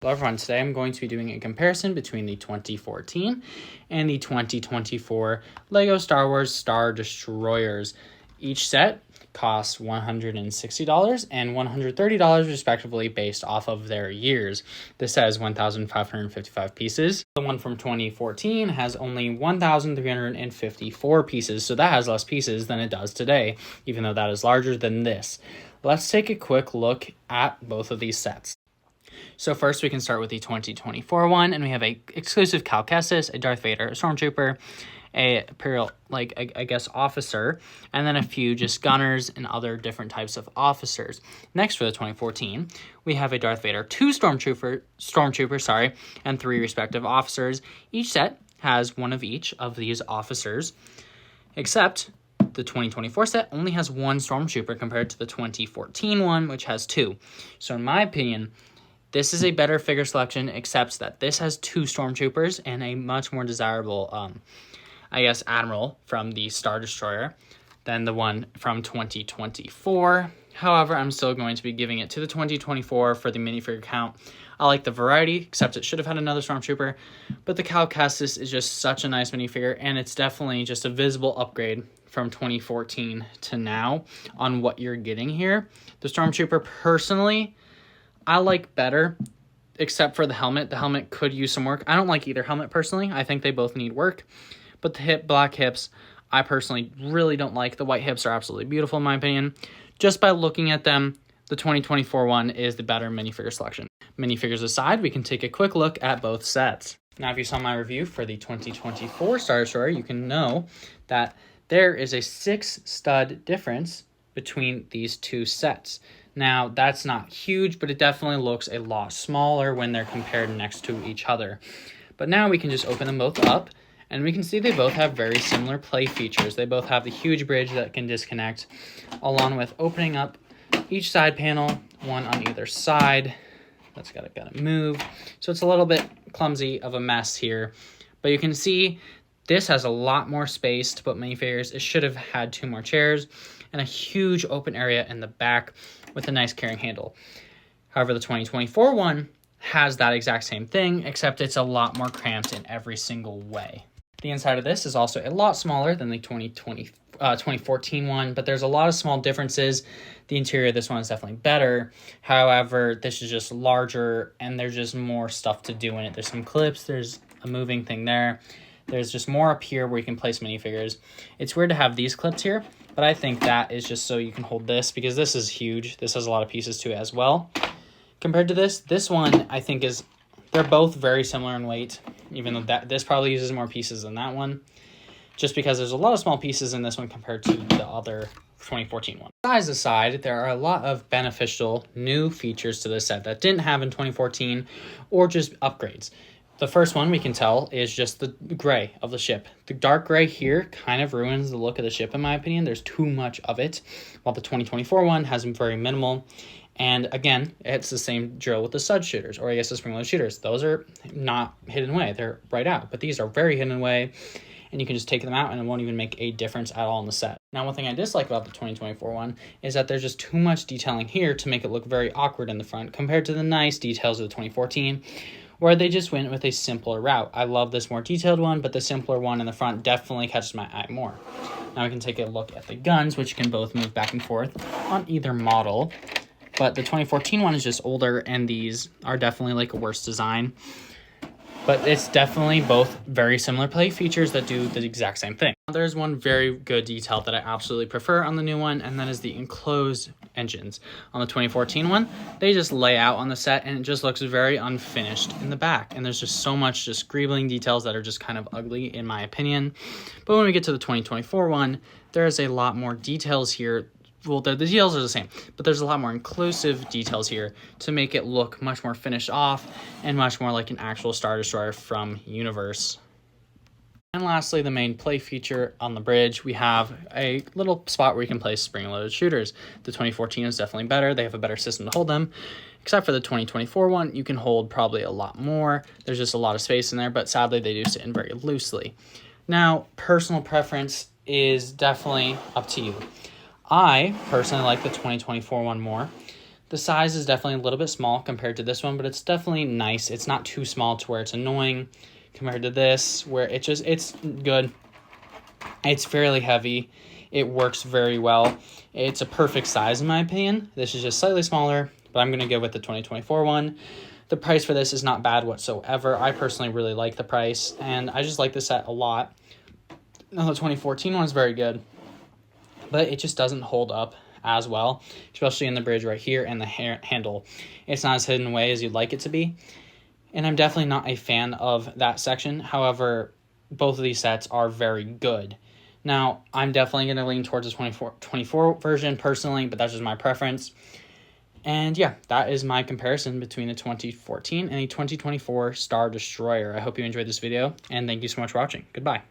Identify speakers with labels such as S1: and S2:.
S1: Hello everyone, today I'm going to be doing a comparison between the 2014 and the 2024 LEGO Star Wars Star Destroyers. Each set costs $160 and $130 respectively based off of their years. This has 1,555 pieces. The one from 2014 has only 1,354 pieces, so that has less pieces than it does today, even though that is larger than this. Let's take a quick look at both of these sets. So first we can start with the 2024 one, and we have a exclusive Cal Kestis, a Darth Vader, a Stormtrooper, a Imperial, I guess, officer, and then a few just gunners and other different types of officers. Next, for the 2014, we have a Darth Vader, two Stormtroopers, and three respective officers. Each set has one of each of these officers, except the 2024 set only has one Stormtrooper compared to the 2014 one, which has two. So in my opinion, this is a better figure selection, except that this has two Stormtroopers and a much more desirable, Admiral from the Star Destroyer than the one from 2024. However, I'm still going to be giving it to the 2024 for the minifigure count. I like the variety, except it should have had another Stormtrooper, but the Cal Kestis is just such a nice minifigure, and it's definitely just a visible upgrade from 2014 to now on what you're getting here. The Stormtrooper, personally, I like better, except for the helmet. The helmet could use some work. I don't like either helmet personally. I think they both need work. But the black hips, I personally really don't like. The white hips are absolutely beautiful in my opinion. Just by looking at them, the 2024 one is the better minifigure selection. Minifigures aside, we can take a quick look at both sets. Now, if you saw my review for the 2024 Star Destroyer, you can know that there is a 6 stud difference between these two sets. Now, that's not huge, but it definitely looks a lot smaller when they're compared next to each other. But now we can just open them both up, and we can see they both have very similar play features. They both have the huge bridge that can disconnect, along with opening up each side panel, one on either side. That's gotta move. So it's a little bit clumsy of a mess here. But you can see this has a lot more space to put minifigures. It should have had 2 more chairs and a huge open area in the back with a nice carrying handle. However, the 2024 one has that exact same thing, except it's a lot more cramped in every single way. The inside of this is also a lot smaller than the 2014 one, but there's a lot of small differences. The interior of this one is definitely better. However, this is just larger, and there's just more stuff to do in it. There's some clips, there's a moving thing there. There's just more up here where you can place minifigures. It's weird to have these clips here, but I think that is just so you can hold this, because this is huge. This has a lot of pieces to it as well. Compared to this one, I think they're both very similar in weight, even though this probably uses more pieces than that one, just because there's a lot of small pieces in this one compared to the other 2014 one. Size aside, there are a lot of beneficial new features to this set that didn't have in 2014, or just upgrades. The first one we can tell is just the gray of the ship. The dark gray here kind of ruins the look of the ship in my opinion. There's too much of it, while the 2024 one has very minimal. And again, it's the same drill with the stud shooters, or I guess the spring-loaded shooters. Those are not hidden away. They're right out, but these are very hidden away, and you can just take them out and it won't even make a difference at all in the set. Now, one thing I dislike about the 2024 one is that there's just too much detailing here to make it look very awkward in the front compared to the nice details of the 2014, where they just went with a simpler route. I love this more detailed one, but the simpler one in the front definitely catches my eye more. Now we can take a look at the guns, which can both move back and forth on either model. But the 2014 one is just older, and these are definitely like a worse design. But it's definitely both very similar play features that do the exact same thing. There's one very good detail that I absolutely prefer on the new one, and that is the enclosed engines. On the 2014 one, they just lay out on the set, and it just looks very unfinished in the back. And there's just so much just greebling details that are just kind of ugly in my opinion. But when we get to the 2024 one, there's a lot more details here. Well, the details are the same, but there's a lot more inclusive details here to make it look much more finished off and much more like an actual Star Destroyer from Universe. And lastly, the main play feature on the bridge, we have a little spot where you can place spring-loaded shooters. The 2014 is definitely better. They have a better system to hold them. Except for the 2024 one, you can hold probably a lot more. There's just a lot of space in there, but sadly they do sit in very loosely. Now, personal preference is definitely up to you. I personally like the 2024 one more. The size is definitely a little bit small compared to this one, but it's definitely nice. It's not too small to where it's annoying compared to this, where it's good. It's fairly heavy. It works very well. It's a perfect size in my opinion. This is just slightly smaller, but I'm going to go with the 2024 one. The price for this is not bad whatsoever. I personally really like the price, and I just like the set a lot. Now, the 2014 one is very good, but it just doesn't hold up as well, especially in the bridge right here and the handle. It's not as hidden away as you'd like it to be, and I'm definitely not a fan of that section. However, both of these sets are very good. Now, I'm definitely going to lean towards the 24 version personally, but that's just my preference. And yeah, that is my comparison between the 2014 and the 2024 Star Destroyer. I hope you enjoyed this video, and thank you so much for watching. Goodbye.